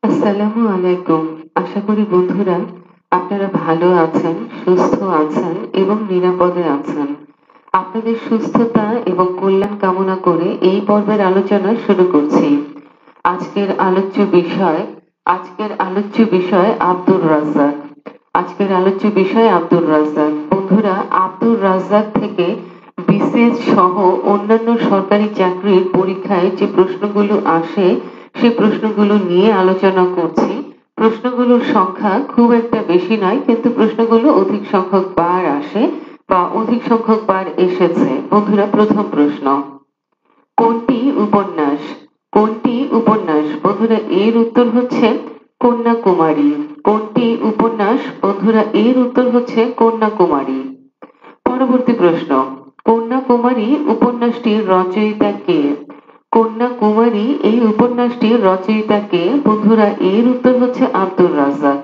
আসসালামু আলাইকুম। আশা করি বন্ধুরা আপনারা ভালো আছেন, সুস্থ আছেন এবং নিরাপদে আছেন। আপনাদের সুস্থতা এবং কল্যাণ কামনা করে এই পর্বের আলোচনা শুরু করছি। আজকের আলোচ্য বিষয় আব্দুর রাজ্জাক। বন্ধুরা, আব্দুর রাজ্জাক থেকে বিসিএস সহ অন্যান্য সরকারি চাকরির পরীক্ষায় যে প্রশ্নগুলো আসে সে প্রশ্নগুলো নিয়ে আলোচনা করছি। প্রশ্নগুলোর সংখ্যা খুব একটা বেশি নয়, কিন্তু প্রশ্নগুলো অধিক সংখ্যক বার আসে বা অধিক সংখ্যক বার এসেছে। বন্ধুরা, প্রথম প্রশ্ন, কোনটি উপন্যাস? বন্ধুরা, এর উত্তর হচ্ছে কন্যাকুমারী। কোনটি উপন্যাস? বন্ধুরা, এর উত্তর হচ্ছে কন্যাকুমারী। পরবর্তী প্রশ্ন, কন্যাকুমারী উপন্যাসটির রচয়িতা কে? কন্যাকুমারী এই উপন্যাসটির রচয়িতা কে? বন্ধুরা, এর উত্তর হচ্ছে আব্দুর রাজ্জাক।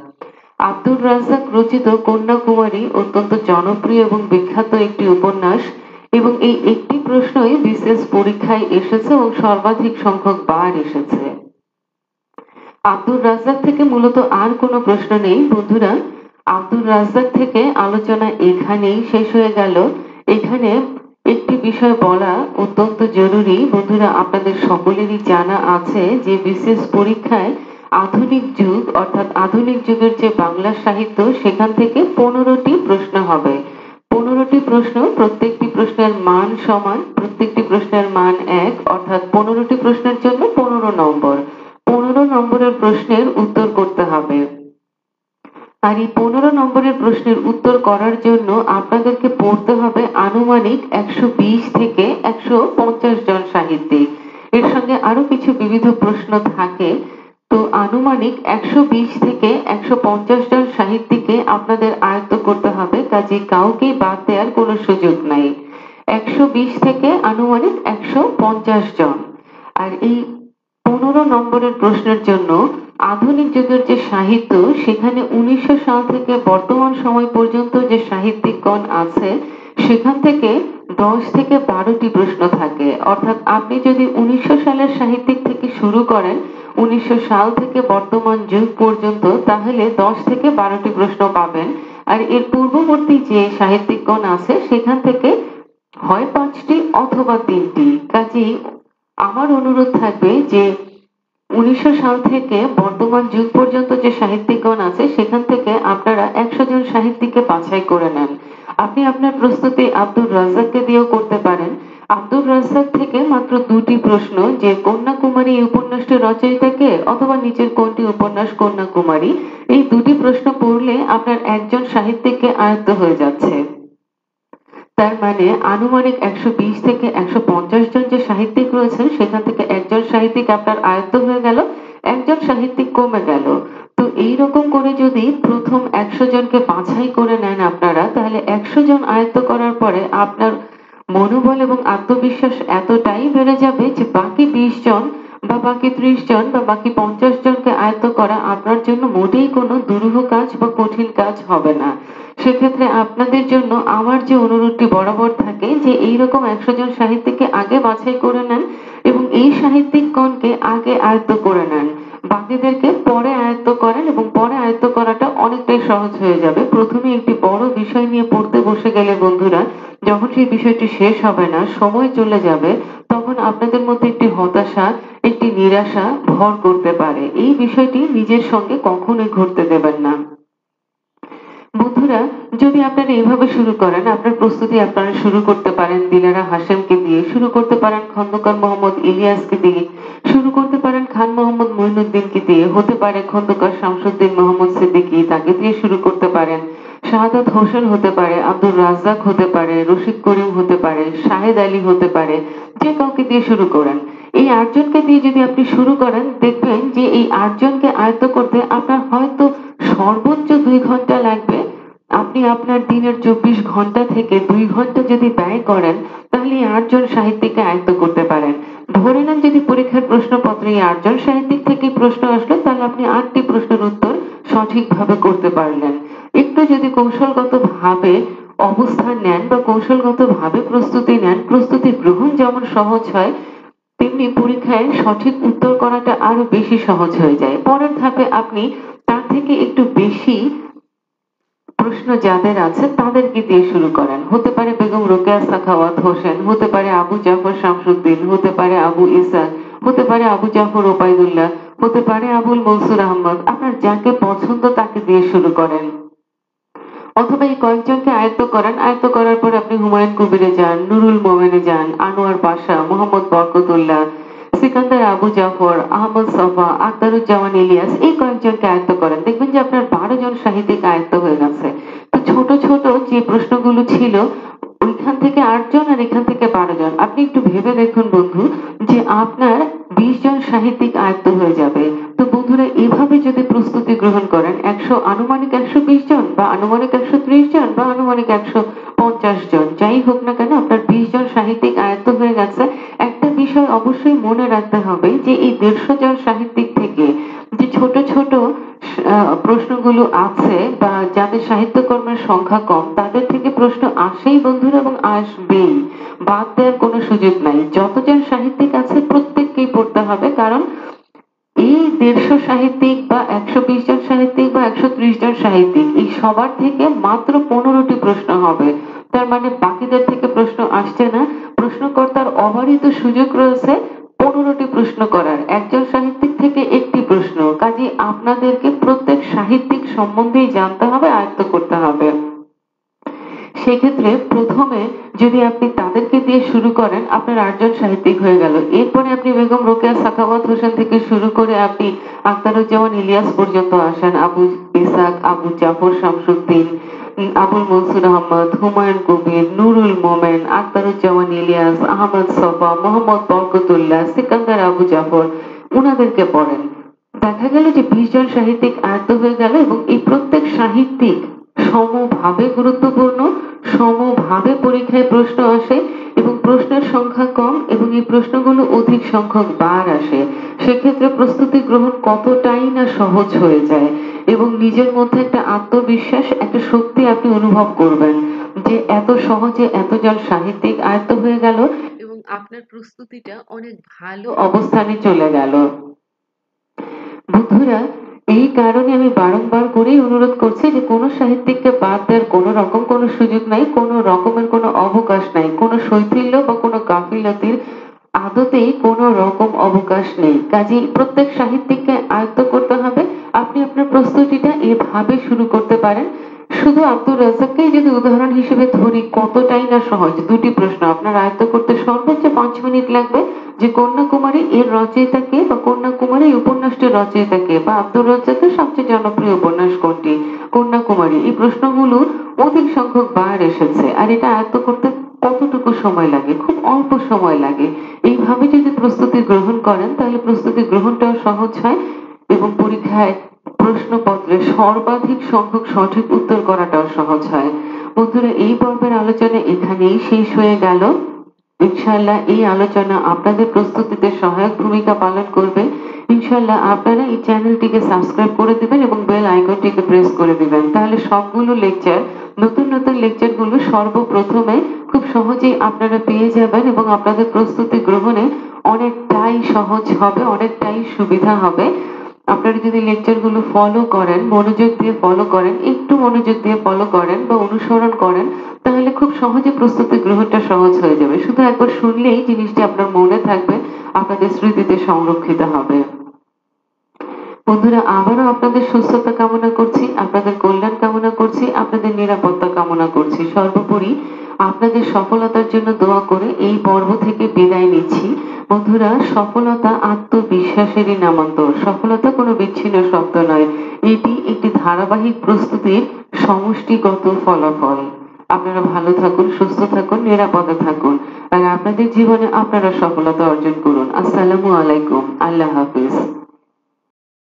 আব্দুর রাজ্জাক রচিত কন্যাকুমারী অত্যন্ত জনপ্রিয় এবং বিখ্যাত একটি উপন্যাস, এবং এই একটি প্রশ্নই বিশেষ পরীক্ষায় এসেছে এবং সর্বাধিক সংখ্যক বার এসেছে। আব্দুর রাজ্জাক থেকে মূলত আর কোনো প্রশ্ন নেই। বন্ধুরা, আব্দুর রাজ্জাক থেকে আলোচনা এখানেই শেষ হয়ে গেল। এখানে একটি বিষয় বলা অত্যন্ত জরুরি। বন্ধুরা, আপনাদের সকলেরই জানা আছে যে বিশেষ পরীক্ষায় আধুনিক যুগ অর্থাৎ আধুনিক যুগের যে বাংলা সাহিত্য সেখান থেকে 15টি প্রশ্ন হবে। 15টি প্রশ্ন, প্রত্যেকটি প্রশ্নের মান সমান, প্রত্যেকটি প্রশ্নের মান 1, অর্থাৎ 15টি প্রশ্নের জন্য 15 নম্বর। 15 নম্বরের প্রশ্নের উত্তর করতে হবে। আর এই 15 নম্বরের প্রশ্নের উত্তর করার জন্য আপনাদেরকে পড়তে হবে আনুমানিক 120 থেকে 150 জন সাহিত্যিক। এর সঙ্গে আরো কিছু বিবিধ প্রশ্ন থাকে। তো আনুমানিক 120 থেকে 150 জন সাহিত্যিককে আপনাদের আয়ত্ত করতে হবে, কাজে কাউকেই বাদ দেওয়ার কোনো সুযোগ নাই। 120 থেকে আনুমানিক 150 জন। আর এই 15 নম্বরের প্রশ্নের জন্য আধুনিক যুগের যে সাহিত্য সেখানে 1900 সাল থেকে বর্তমান সময় পর্যন্ত যে সাহিত্যিকগণ আছে সেখান থেকে 10 থেকে 12টি প্রশ্ন থাকে। অর্থাৎ আপনি যদি 1900 সালের সাহিত্যিক থেকে শুরু করেন 1900 সাল থেকে বর্তমান যুগ পর্যন্ত, তাহলে 10 থেকে 12টি প্রশ্ন পাবেন। আর এর পূর্ববর্তী যে সাহিত্যিকগণ আছে সেখান থেকে হয় 5টি অথবা 3টি। কাজেই আমার অনুরোধ থাকবে যে 1900 সাল থেকে বর্তমান যুগ পর্যন্ত যে সাহিত্যিকগণ আছে সেখান থেকে আপনারা 100 জন সাহিত্যিককে বাছাই করে নেন। আপনি আপনার প্রস্তুতি আব্দুর রাজ্জাককে দিয়েও করতে পারেন। আব্দুর রাজ্জাক থেকে মাত্র 2টি প্রশ্ন, যে কন্যাকুমারী এই উপন্যাসটির রচয়িতা কে, অথবা নিচের কোনটি উপন্যাস কন্যাকুমারী, এই 2টি প্রশ্ন পড়লে আপনার একজন সাহিত্যিককে আয়ত্ত হয়ে যাচ্ছে। তার মানে আনুমানিক 120 থেকে 150 জন যে সাহিত্যিক রয়েছেন সেখান থেকে একজন সাহিত্যিক আপনার আয়ত্ত হয়ে গেল, একজন সাহিত্যিক কমে গেল। তো এইরকম করে যদি প্রথম 100 জনকে বাছাই করে নেন আপনারা, তাহলে 100 জন আয়ত্ত করার পরে আপনার মনোবল এবং আত্মবিশ্বাস এতটাই বেড়ে যাবে যে বাকি 20 জন বা বাকি 30 জন বা বাকি 50 জনকে আয়ত্ত করা আপনার জন্য মোটেই কোনো দুরূহ কাজ বা কঠিন কাজ হবে না। সেক্ষেত্রে আপনাদের জন্য আমার যে অনুরোধটি বরাবর থাকে যে এইরকম 100 জন সাহিত্যিককে আগে বাছাই করে নেন এবং এই সাহিত্যিকগণকে আগে আয়ত্ত করে নেন, বাকিদেরকে পরে আয়ত্ত করেন, এবং পরে আয়ত্ত করাটা অনেকটাই সহজ হয়ে যাবে। প্রথমে একটি বড় বিষয় নিয়ে পড়তে বসে গেলে বন্ধুরা, যখন সেই বিষয়টি শেষ হবে না, সময় চলে যাবে, তখন আপনাদের মধ্যে একটি হতাশা, একটি নিরাশা ভর করতে পারে। এই বিষয়টি নিজের সঙ্গে কখনোই ঘটতে দেবেন না। বন্ধুরা, যদি আপনারা এভাবে শুরু করেন, আপনার প্রস্তুতি আপনারা শুরু করতে পারেন দিলারা হাশেমকে দিয়ে, শুরু করতে পারেন খন্দকার মোহাম্মদ ইলিয়াসকে দিয়ে, শুরু করতে পারেন খান মোহাম্মদ মঈনুদ্দিনকে দিয়ে, হতে পারে খন্দকার শামসুদ্দিন মোহাম্মদ সিদ্দিকী, তাকে দিয়ে শুরু করতে পারেন, শাহাদাত হোসেন হতে পারে, আব্দুর রাজ্জাক হতে পারে, রশিদ করিম হতে পারে, শাহেদ আলী হতে পারে, যে কাউকে দিয়ে শুরু করেন। এই 8 জনকে দিয়ে যদি আপনি শুরু করেন, দেখবেন যে এই 8 জনকে আয়ত্ত করতে আপনার হয়তো সর্বোচ্চ 2 ঘন্টা লাগবে। আপনি আপনার দিনের 24 ঘন্টা থেকে 2 ঘন্টা যদি ব্যয় করেন, তাহলে এই 8 জন সাহিত্যিককে আয়ত্ত করতে পারেন। ধরে নেন যদি পরীক্ষার প্রশ্নপত্রে এই 8 জন সাহিত্যিক থেকেই প্রশ্ন আসলো, তাহলে আপনি 8টি প্রশ্নের উত্তর সঠিকভাবে করতে পারলেন। একটু যদি কৌশলগতভাবে অবস্থান নেন বা কৌশলগতভাবে প্রস্তুতি নেন, প্রস্তুতি গ্রহণ যেমন সহজ হয়, তেমনি পরীক্ষায় সঠিক উত্তর করাটা আরো বেশি সহজ হয়ে যায়। পরের ধাপে আপনি তার থেকে একটু বেশি প্রশ্ন যাদের আছে তাদেরকে দিয়ে শুরু করেন। হতে পারে বেগম রোকেয়া সাখাওয়াত হোসেন, হতে পারে আবু জাফর শামসুদ্দিন, হতে পারে আবু ইসা, হতে পারে আবু জাফর ওবায়দুল্লাহ, হতে পারে আবুল মনসুর আহমদ। আপনার যাকে পছন্দ তাকে দিয়ে শুরু করেন, অথবা এই কয়েকজনকে আয়ত্ত করেন। আয়ত্ত করার পর আপনি হুমায়ুন কবিরে যান, নুরুল মোমেনে যান, আনোয়ার পাশা, মোহাম্মদ বরকতুল্লাহ, সিকান্দার আবু জাফর, আহমদ সফা, আখতারুজ্জামান ইলিয়াস, এই কয়েকজনকে আয়ত্ত করেন। দেখবেন যে আপনার 12 জন সাহিত্যিক আয়ত্ত হয়ে গেছে। তো ছোট ছোট যে প্রশ্নগুলো ছিল ওইখান থেকে 8 জন আর এখান থেকে 12 জন, আপনি একটু ভেবে দেখুন বন্ধু, যে আপনার 20 জন সাহিত্যিক আয়ত্ত হয়ে যাবে। তো বন্ধুরা এভাবে যদি প্রস্তুতি গ্রহণ করেন, আনুমানিক 120 জন বা আনুমানিক 130 জন বা আনুমানিক 150 জন, যাই হোক না কেন, আপনার 20 জন সাহিত্যিক আয়ত্ত হয়ে গেছে। একটা বিষয় অবশ্যই মনে রাখতে হবে যে এই 150 জন সাহিত্যিক থেকে যে ছোট ছোট প্রশ্নগুলো আছে বা যাদের সাহিত্যকর্মের সংখ্যা কম, তাদের থেকে প্রশ্ন আসেই বন্ধুরা, এবং আসবেই, বাদ দেওয়ার কোনো সুযোগ নাই। যতজন সাহিত্যিক আছে প্রত্যেককেই পড়তে হবে, কারণ এই 150 সাহিত্যিক বা 120 জন সাহিত্যিক বা 130 জন সাহিত্যিক, এই সবার থেকে মাত্র 15টি প্রশ্ন হবে। তার মানে বাকিদের থেকে প্রশ্ন আসছে না। প্রশ্নকর্তার অবারিত সুযোগ রয়েছে 15টি প্রশ্ন করার, একজন সাহিত্যিক থেকে একটি প্রশ্ন। কাজে আপনাদেরকে প্রত্যেক সাহিত্যিক সম্বন্ধেই জানতে হবে, আয়ত্ত করতে হবে। সেক্ষেত্রে প্রথমে যদি আপনি তাদেরকে দিয়ে শুরু করেন, আপনার 8 জন সাহিত্যিক হয়ে গেল। এরপরে আপনি বেগম রোকেয়া সাখাওয়াত হোসেন থেকে শুরু করে আপনি আখতারুজ্জামান ইলিয়াস পর্যন্ত আসেন, আবু ইসাক, আবু জাফর শামসুদ্দিন, আবুল মনসুর আহমদ, হুমায়ুন কবির, নুরুল মোমেন, আখতারুজ্জামান ইলিয়াস, আহমদ সফা, মোহাম্মদ বরকতুল্লাহ, সিকান্দার আবু জাফর, উনাদেরকে পড়েন। দেখা গেল যে 20 জন সাহিত্যিক আয়ত্ত হয়ে গেল, এবং এই প্রত্যেক সাহিত্যিক সমভাবে গুরুত্বপূর্ণ, সমভাবে পরীক্ষায় প্রশ্ন আসে, এবং প্রশ্নের সংখ্যা কম, এবং এই প্রশ্নগুলো অধিক সংখ্যক বার আসে। সেক্ষেত্রে প্রস্তুতি গ্রহণ কতটাই না সহজ হয়ে যায়, এবং নিজের মধ্যে একটা আত্মবিশ্বাস, একটা শক্তি আপনি অনুভব করবেন যে এত সহজে এতজন সাহিত্যিক আয়ত্ত হয়ে গেল, এবং আপনার প্রস্তুতিটা অনেক ভালো অবস্থানে চলে গেল। বন্ধুরা এই কারণে আমি বারংবার করেই অনুরোধ করছি যে কোনো সাহিত্যিককে বাদ দেওয়ার কোনো রকম কোনো সুযোগ নাই, কোনো রকমের কোনো অবকাশ নাই, কোনো শৈথিল্য বা কোনো গাফিলতির আদতেই কোনো রকম অবকাশ নেই। কাজেই প্রত্যেক সাহিত্যিককে আয়ত্ত করতে হবে। আপনি আপনার প্রস্তুতিটা এভাবে শুরু করতে পারেন। শুধু আব্দুর রাজ্জাককেই যদি উদাহরণ হিসেবে ধরি, কতটাই না সহজ। 2টি প্রশ্ন আপনার আয়ত্ত করতে সর্বোচ্চ 5 মিনিট লাগবে, যে কন্যাকুমারী এর রচয়িতা কে, বা কন্যাকুমারী এই উপন্যাসটির রচয়িতা কে, বা আব্দুর রাজ্জাকের সবচেয়ে জনপ্রিয় উপন্যাস কোনটি, কন্যাকুমারী। এই প্রশ্নগুলো অধিক সংখ্যক বার এসেছে, আর এটা আয়ত্ত করতে কতটুকু সময় লাগে? খুব অল্প সময় লাগে। এইভাবে যদি প্রস্তুতি গ্রহণ করেন, তাহলে প্রস্তুতি গ্রহণটাও সহজ হয়, এবং পরীক্ষায় প্রশ্নপত্রে সর্বাধিক সংখ্যক সঠিক উত্তর করাটাও সহজ হয়। বন্ধুরা এই পর্বের আলোচনা এখানেই শেষ হয়ে গেল। ইনশাআল্লাহ এই আলোচনা আপনাদের প্রস্তুতিতে সহায়ক ভূমিকা পালন করবে। ইনশাআল্লাহ আপনারা এই চ্যানেলটিকে সাবস্ক্রাইব করে দিবেন এবং বেল আইকনটিকে প্রেস করে দিবেন, তাহলে সবগুলো লেকচার, নতুন নতুন লেকচারগুলো সর্বপ্রথমে খুব সহজেই আপনারা পেয়ে যাবেন, এবং আপনাদের প্রস্তুতি গ্রহণে অনেকটাই সহজ হবে, অনেকটাই সুবিধা হবে। আপনারা যদি লেকচারগুলো ফলো করেন, মনোযোগ দিয়ে ফলো করেন, একটু মনোযোগ দিয়ে ফলো করেন বা অনুসরণ করেন, তাহলে খুব সহজে প্রস্তুতি গ্রহণটা সহজ হয়ে যাবে। শুধু একবার শুনলেই জিনিসটি আপনার মনে থাকবে, আপনাদের স্মৃতিতে সংরক্ষিত হবে। বন্ধুরা আবারও আপনাদের সুস্থতা কামনা করছি, আপনাদের কল্যাণ কামনা করছি, আপনাদের নিরাপত্তা কামনা করছি। সর্বোপরি আপনাদের সফলতার জন্য দোয়া করে এই পর্ব থেকে বিদায় নিচ্ছি। বন্ধুরা সফলতা আত্মবিশ্বাসেরই নামান্তর, সফলতা কোনো বিচ্ছিন্ন শব্দ নয়, এটি একটি ধারাবাহিক প্রস্তুতির সমষ্টিগত ফলাফল। আপনারা ভালো থাকুন, সুস্থ থাকুন, নিরাপদে থাকুন, আর আপনাদের জীবনে আপনারা সফলতা অর্জন করুন। আসসালামু আলাইকুম, আল্লাহ হাফিজ।